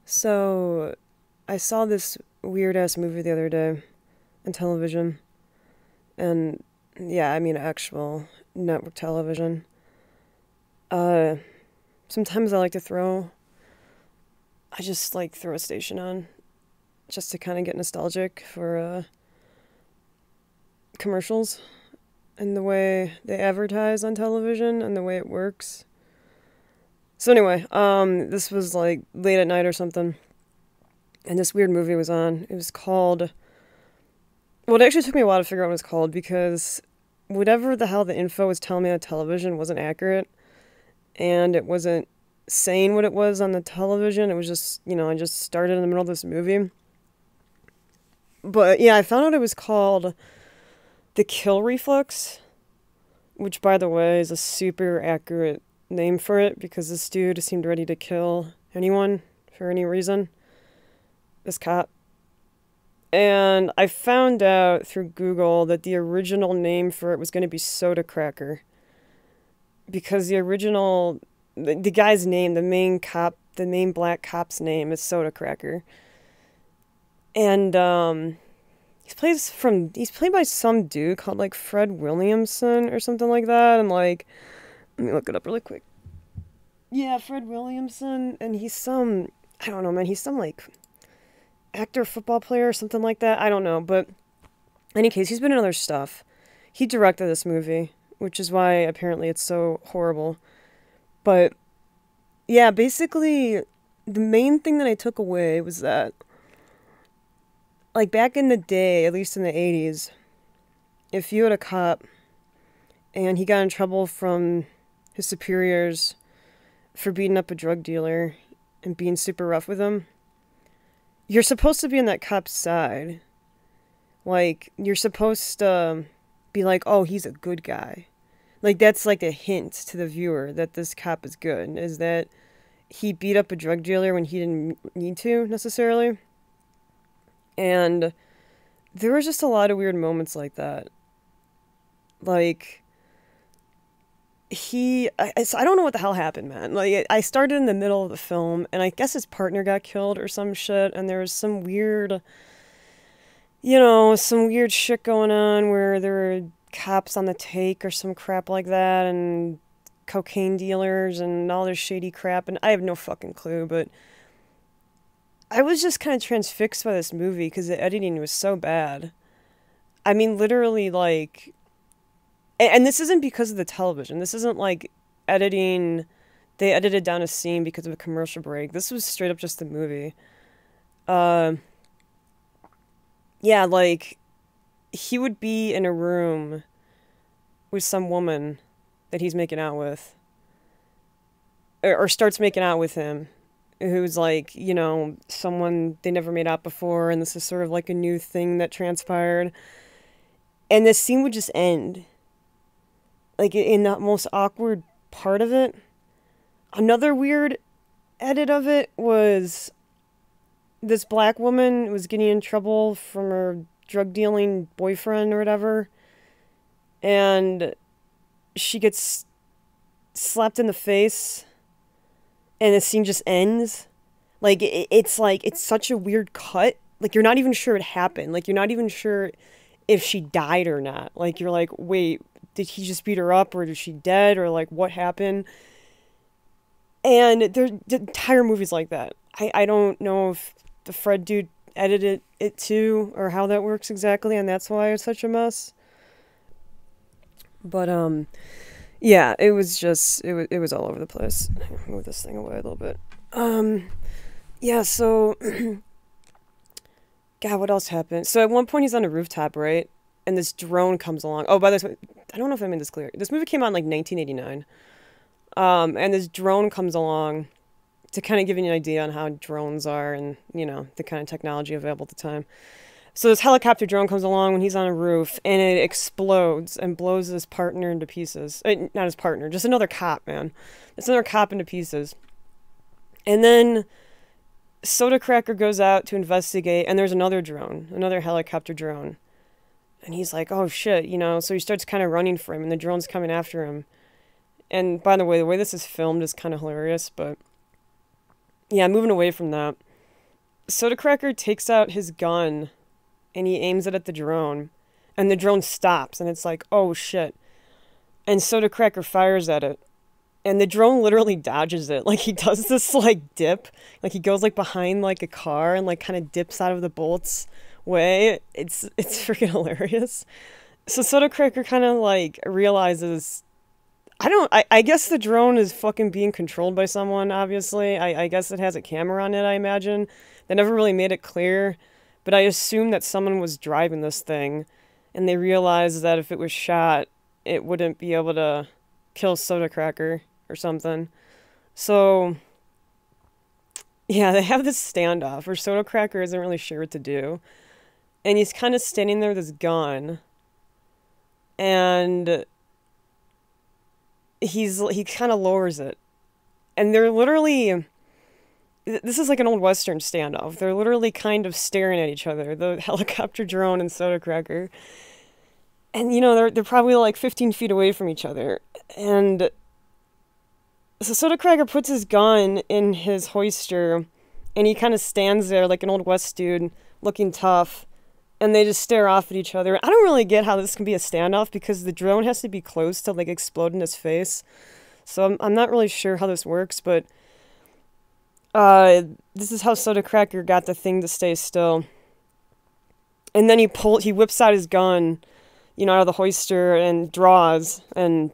So, I saw this weird ass movie the other day on television, and yeah, I mean actual network television. Uh, Sometimes I just like throw a station on just to kind of get nostalgic for commercials and the way they advertise on television and the way it works. So anyway, this was like late at night or something, and this weird movie was on. It was called. Well, it actually took me a while to figure out what it was called because whatever the hell the info was telling me on television wasn't accurate, and it wasn't saying what it was on the television. It was just, I just started in the middle of this movie. But yeah, I found out it was called The Kill Reflex, which, by the way, is a super accurate name for it because this dude seemed ready to kill anyone for any reason. This cop. And I found out through Google that the original name for it was going to be Soda Cracker. Because the guy's name, the main black cop's name is Soda Cracker. And, he's played by some dude called, like, Fred Williamson or something like that. And, like, let me look it up really quick. Yeah, Fred Williamson. And I don't know, man, he's some, like, actor, football player or something like that. I don't know, but in any case, he's been in other stuff. He directed this movie, which is why apparently it's so horrible. But yeah, basically the main thing that I took away was that, like, back in the day, at least in the 80s, if you had a cop and he got in trouble from his superiors for beating up a drug dealer and being super rough with him, you're supposed to be on that cop's side. Like, you're supposed to be like, oh, he's a good guy. Like, that's like a hint to the viewer that this cop is good, is that he beat up a drug dealer when he didn't need to, necessarily. And there was just a lot of weird moments like that. Like, I don't know what the hell happened, man. Like, I started in the middle of the film, and I guess his partner got killed or some shit, and there was some weird, some weird shit going on where there were cops on the take or some crap like that, and cocaine dealers and all this shady crap, and I have no fucking clue, but I was just kind of transfixed by this movie because the editing was so bad. I mean, literally, like, and this isn't because of the television. This isn't like editing. They edited down a scene because of a commercial break. This was straight up just the movie. Yeah, like, he would be in a room with some woman that he's making out with, or starts making out with him, who's like, someone they never made out before, and this is sort of like a new thing that transpired. And this scene would just end. Like, in that most awkward part of it. Another weird edit of it was this black woman was getting in trouble from her drug dealing boyfriend or whatever. And she gets slapped in the face. And the scene just ends. Like, it's such a weird cut. Like, you're not even sure it happened. Like, you're not even sure if she died or not. Like, you're like, wait, did he just beat her up, or is she dead, or like what happened? And the entire movie's like that. I don't know if the Fred dude edited it too, or how that works exactly, and that's why it's such a mess. But yeah, it was just it was all over the place. Move this thing away a little bit. Yeah, so God, what else happened? So at one point he's on a rooftop, right? And this drone comes along. Oh, by the way, I don't know if I made this clear. This movie came out in like 1989. And this drone comes along to kind of give you an idea on how drones are and, the kind of technology available at the time. So this helicopter drone comes along when he's on a roof, and it explodes and blows his partner into pieces. Not his partner, just another cop, man. It's another cop into pieces. And then Soda Cracker goes out to investigate, and there's another helicopter drone. And he's like, oh shit, so he starts kind of running for him, and the drone's coming after him. And by the way this is filmed is kind of hilarious, but yeah, moving away from that. Soda Cracker takes out his gun and he aims it at the drone. And the drone stops and it's like, oh shit. And Soda Cracker fires at it. And the drone literally dodges it. Like he does this like dip. Like he goes like behind like a car and like kind of dips out of the bullet's way. It's freaking hilarious. So Soda Cracker kind of like realizes, I guess the drone is fucking being controlled by someone, obviously. I guess it has a camera on it, I imagine. They never really made it clear, but I assume that someone was driving this thing, and they realized that if it was shot, it wouldn't be able to kill Soda Cracker or something. So, yeah, they have this standoff where Soda Cracker isn't really sure what to do, and he's kind of standing there with his gun, and he kind of lowers it, and they're literally, this is like an old western standoff. They're literally kind of staring at each other, the helicopter drone and Soda Cracker, and you know they're probably like 15 feet away from each other. And so Soda Cracker puts his gun in his holster, and he kind of stands there like an old west dude, looking tough. And they just stare off at each other. I don't really get how this can be a standoff because the drone has to be close to like explode in his face. So I'm not really sure how this works, but this is how Soda Cracker got the thing to stay still. And then he whips out his gun, you know, out of the holster and draws and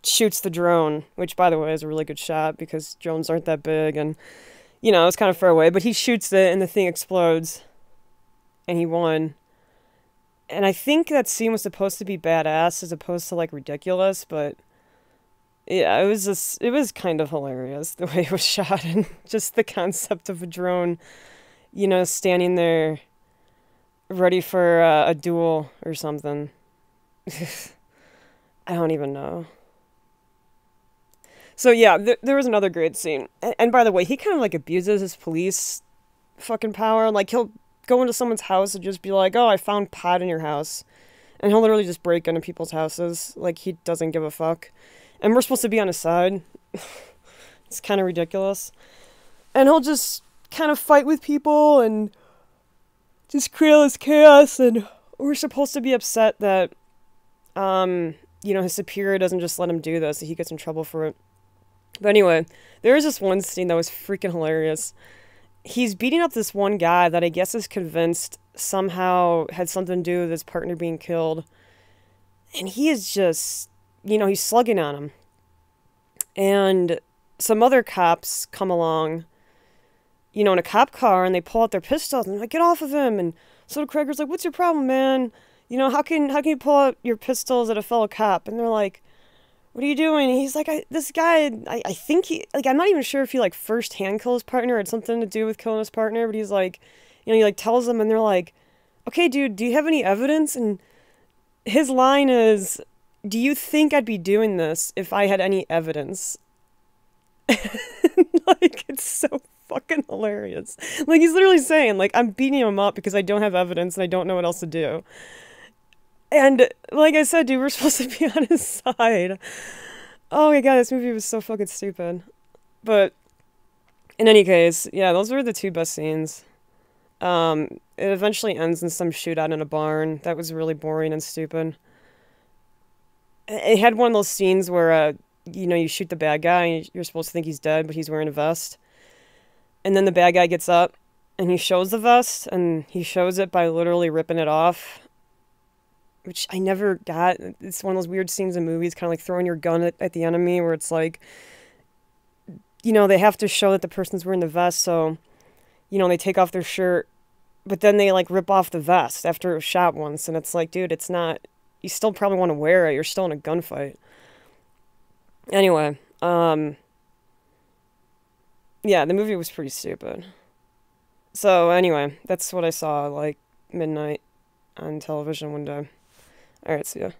shoots the drone, which by the way is a really good shot because drones aren't that big and you know, it's kind of far away, but he shoots it and the thing explodes. And he won. And I think that scene was supposed to be badass as opposed to like ridiculous, but yeah, it was kind of hilarious the way it was shot and just the concept of a drone, you know, standing there ready for a duel or something. I don't even know. So yeah, there was another great scene. And by the way, he kind of like abuses his police fucking power. Like he'll go into someone's house and just be like, oh, I found pot in your house. And he'll literally just break into people's houses. Like, he doesn't give a fuck. And we're supposed to be on his side. It's kind of ridiculous. And he'll just kind of fight with people and just create all this chaos. And we're supposed to be upset that, you know, his superior doesn't just let him do this. That he gets in trouble for it. But anyway, there was this one scene that was freaking hilarious. He's beating up this one guy that I guess is convinced somehow had something to do with his partner being killed. And he is just, you know, he's slugging on him. And some other cops come along, you know, in a cop car, and they pull out their pistols, and they're like, get off of him. And Soda Cracker's like, what's your problem, man? You know, how can you pull out your pistols at a fellow cop? And they're like, what are you doing? And he's like, this guy, I think he, like, I'm not even sure if he, like, first-hand killed his partner or had something to do with killing his partner, but he's like, you know, he, like, tells them, and they're like, okay, dude, do you have any evidence? And his line is, do you think I'd be doing this if I had any evidence? Like, it's so fucking hilarious. Like, he's literally saying, like, I'm beating him up because I don't have evidence and I don't know what else to do. And, like I said, dude, we're supposed to be on his side. Oh my god, this movie was so fucking stupid. But, in any case, yeah, those were the two best scenes. It eventually ends in some shootout in a barn. That was really boring and stupid. It had one of those scenes where, you know, you shoot the bad guy and you're supposed to think he's dead, but he's wearing a vest. And then the bad guy gets up and he shows the vest, and he shows it by literally ripping it off. Which I never got. It's one of those weird scenes in movies, kind of like throwing your gun at the enemy, where it's like, you know, they have to show that the person's wearing the vest, so, you know, they take off their shirt, but then they, like, rip off the vest after it was shot once, and it's like, dude, it's not, you still probably want to wear it, you're still in a gunfight. Anyway, yeah, the movie was pretty stupid. So, anyway, that's what I saw, like, midnight on television one day. Alright, see ya.